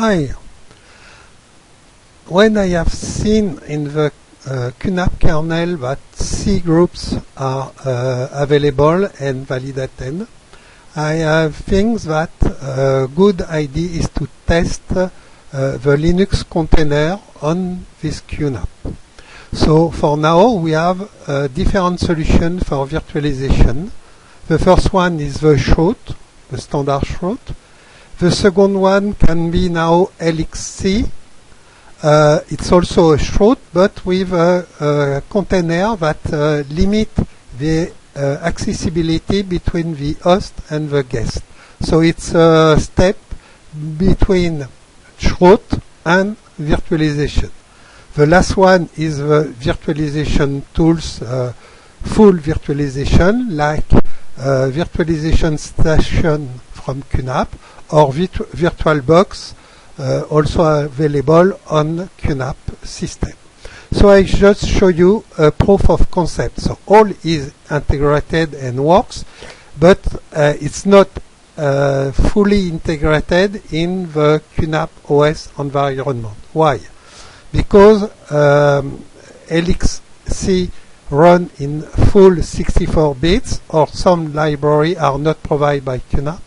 Hi. When I have seen in the QNAP kernel that C groups are available and validated, I think that a good idea is to test the Linux container on this QNAP. So for now we have a different solution for virtualization. The first one is the shroot, the standard shroot. The second one can be now LXC. It's also a shroot, but with a container that limit the accessibility between the host and the guest. So it's a step between shroot and virtualization. The last one is the virtualization tools, full virtualization, like virtualization station from QNAP or VirtualBox, also available on QNAP system. So I just show you a proof of concept. So all is integrated and works, but it's not fully integrated in the QNAP OS environment. Why? Because LXC run in full 64 bits, or some library are not provided by QNAP.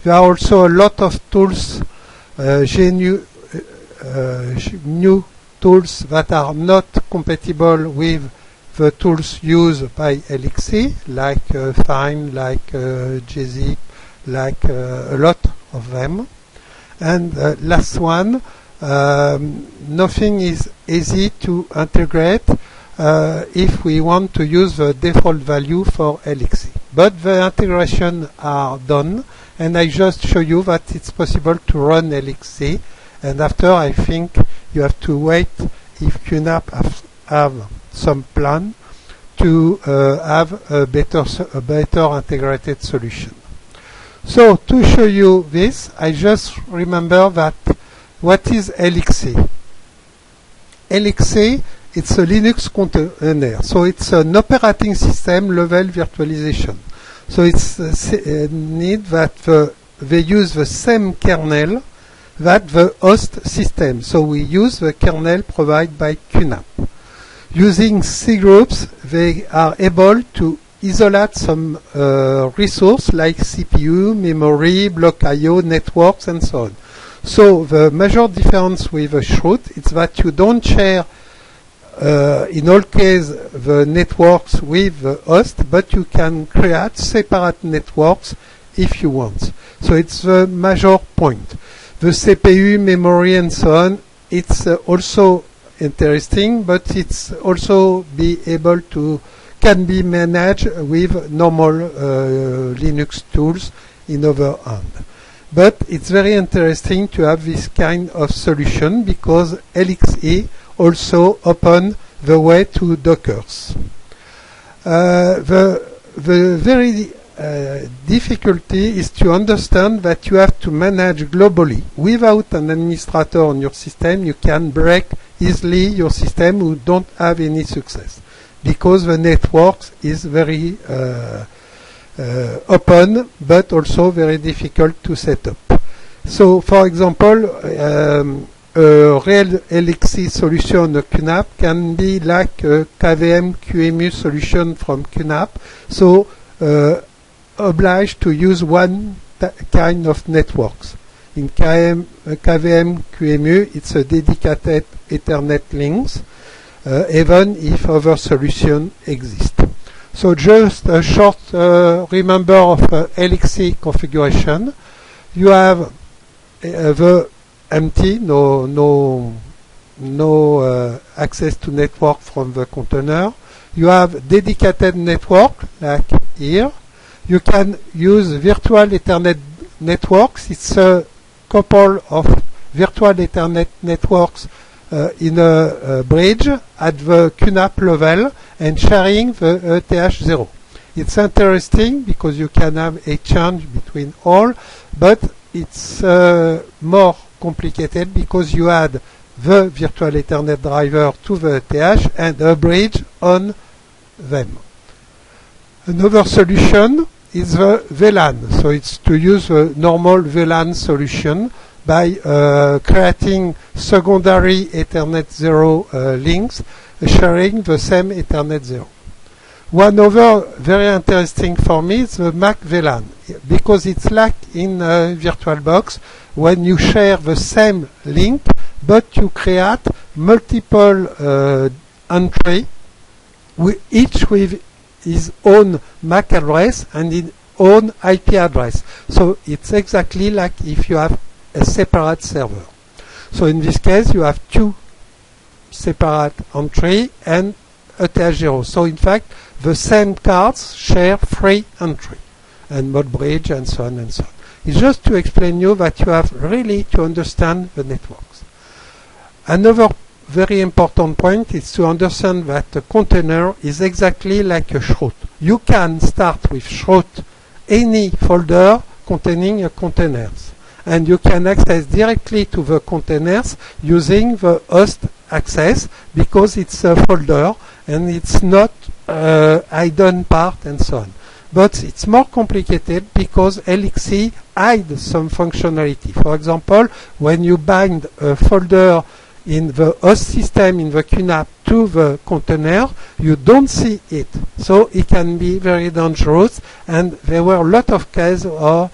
There are also a lot of tools, new tools that are not compatible with the tools used by LXC, like Fine, like gzip, like a lot of them. And last one, nothing is easy to integrate if we want to use the default value for LXC. But the integration are done, and I just show you that it's possible to run LXC, and after I think you have to wait if QNAP have some plan to have a better integrated solution. So to show you this, I just remember that what is LXC? LXC, it's a Linux container, so it's an operating system level virtualization. So it's need that they use the same kernel that the host system. So we use the kernel provided by QNAP. Using C groups, they are able to isolate some resource like CPU, memory, block I/O, networks, and so on. So the major difference with a shroot is that you don't share in all cases the networks with the host, but you can create separate networks if you want. So it's the major point. The CPU, memory, and so on, it's also interesting, but it's also can be managed with normal Linux tools in other hand. But it's very interesting to have this kind of solution because LXC also open the way to Dockers. The very difficulty is to understand that you have to manage globally. Without an administrator on your system, you can break easily your system who don't have any success, because the network is very open, but also very difficult to set up. So, for example, a real LXC solution of QNAP can be like a KVM QEMU solution from QNAP, so obliged to use one kind of networks. In KVM QEMU, it's a dedicated Ethernet links, even if other solutions exist. So just a short remember of LXC configuration. You have the empty, no access to network from the container. You have dedicated network, like here. You can use virtual Ethernet networks. It's a couple of virtual Ethernet networks in a bridge at the QNAP level and sharing the ETH0. It's interesting because you can have a change between all, but it's more complicated because you add the virtual Ethernet driver to the ETH and a bridge on them. Another solution is the VLAN. So it's to use the normal VLAN solution, by creating secondary Ethernet 0 links sharing the same Ethernet 0. One other very interesting for me is the MAC VLAN, because it's like in VirtualBox when you share the same link, but you create multiple entry, each with his own MAC address and his own IP address. So it's exactly like if you have a separate server. So in this case, you have two separate entry and ETH0. So in fact, the same cards share three entry and mod bridge and so on and so on. It's just to explain you that you have really to understand the networks. Another very important point is to understand that a container is exactly like a chroot. You can start with chroot any folder containing a containers, and you can access directly to the containers using the host access, because it's a folder and it's not hidden part and so on. But it's more complicated because LXC hides some functionality. For example, when you bind a folder in the host system in the QNAP to the container, you don't see it. So it can be very dangerous, and there were a lot of cases where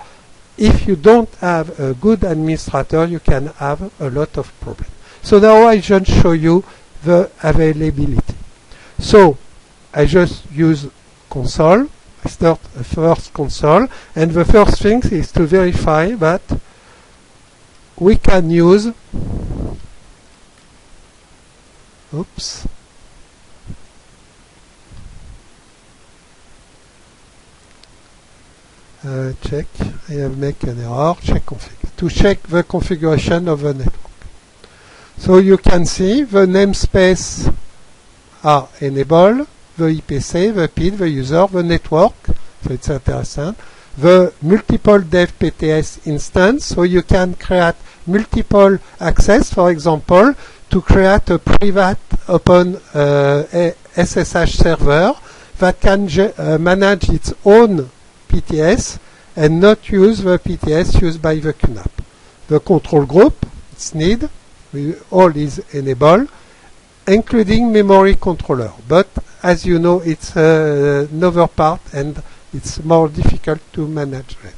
if you don't have a good administrator, you can have a lot of problems. So now I just show you the availability. So I just use console. I start a first console, and the first thing is to verify that we can use check, I have made an error, check config, to check the configuration of the network. So you can see the namespace are enabled, the IPC, the PID, the user, the network, so it's interesting, the multiple dev PTS instance, so you can create multiple access, for example, to create a private open SSH server that can manage its own PTS and not use the PTS used by the QNAP. The control group, it's need, all is enabled, including memory controller. But as you know, it's another part and it's more difficult to manage it.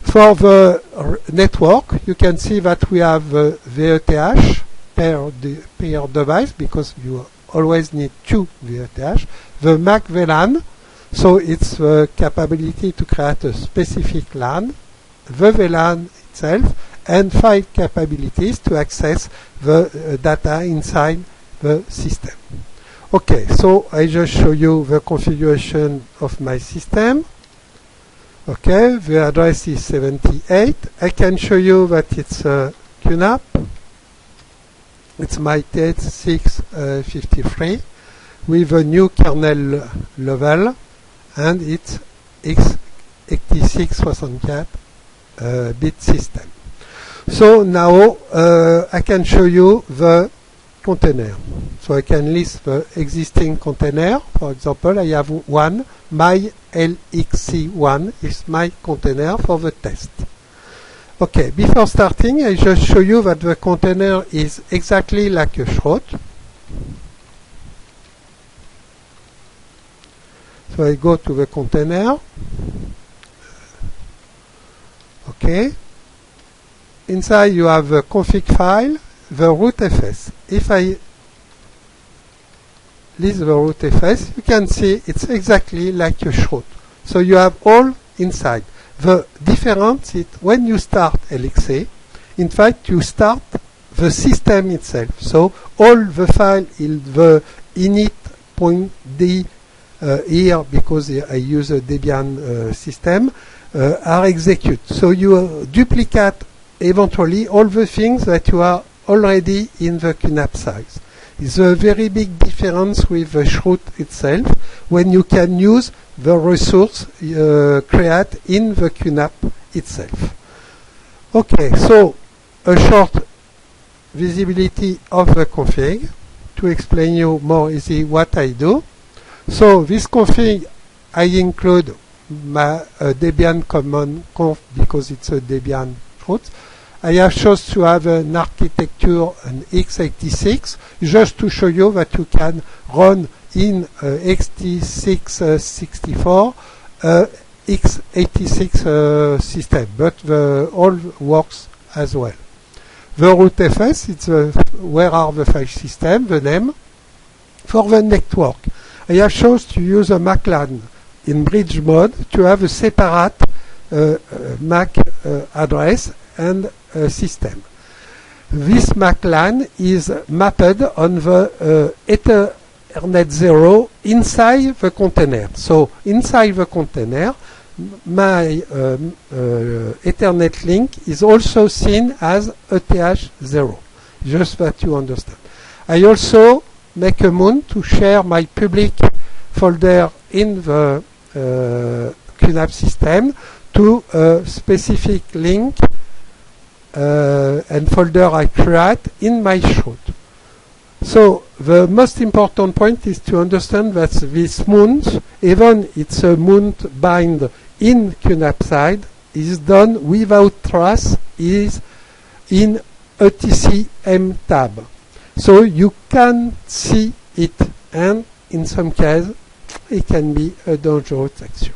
For the network, you can see that we have VETH per device, because you always need two VETH. The MAC VLAN, so it's the capability to create a specific LAN, the VLAN itself, and 5 capabilities to access the data inside the system. Okay, so I just show you the configuration of my system. Okay, the address is 78. I can show you that it's QNAP. It's my TH653 with a new kernel level, and it's x86 64-bit system. So now I can show you the container. So I can list the existing container. For example, I have one. My LXC1 is my container for the test. Okay, before starting, I just show you that the container is exactly like a chroot. So I go to the container. Okay. Inside you have the config file, the rootfs. If I list the rootfs, you can see it's exactly like a chroot. So you have all inside. The difference is when you start LXC, in fact you start the system itself. So all the file in the init.d here, because I use a Debian system, are executed. So you duplicate eventually all the things that you are already in the QNAP size. It's a very big difference with the chroot itself, when you can use the resource created in the QNAP itself. Okay, so a short visibility of the config to explain you more easy what I do. So this config, I include my Debian common conf, because it's a Debian chroot. I have chosen to have an architecture, an x86, just to show you that you can run in x86-64 x86 system, but the all works as well. The rootfs, it's where are the file system, the name. For the network, I have chosen to use a MAC LAN in bridge mode to have a separate MAC address and system. This MAC LAN is mapped on the Ethernet 0 inside the container. So inside the container, my Ethernet link is also seen as ETH0, just that you understand. I also make a mount to share my public folder in the QNAP system to a specific link and folder I create in my chroot. So the most important point is to understand that this mount, even it's a mount bind in QNAP side, is done without trace, is in ETCM tab. So you can see it, and in some cases it can be a dangerous action.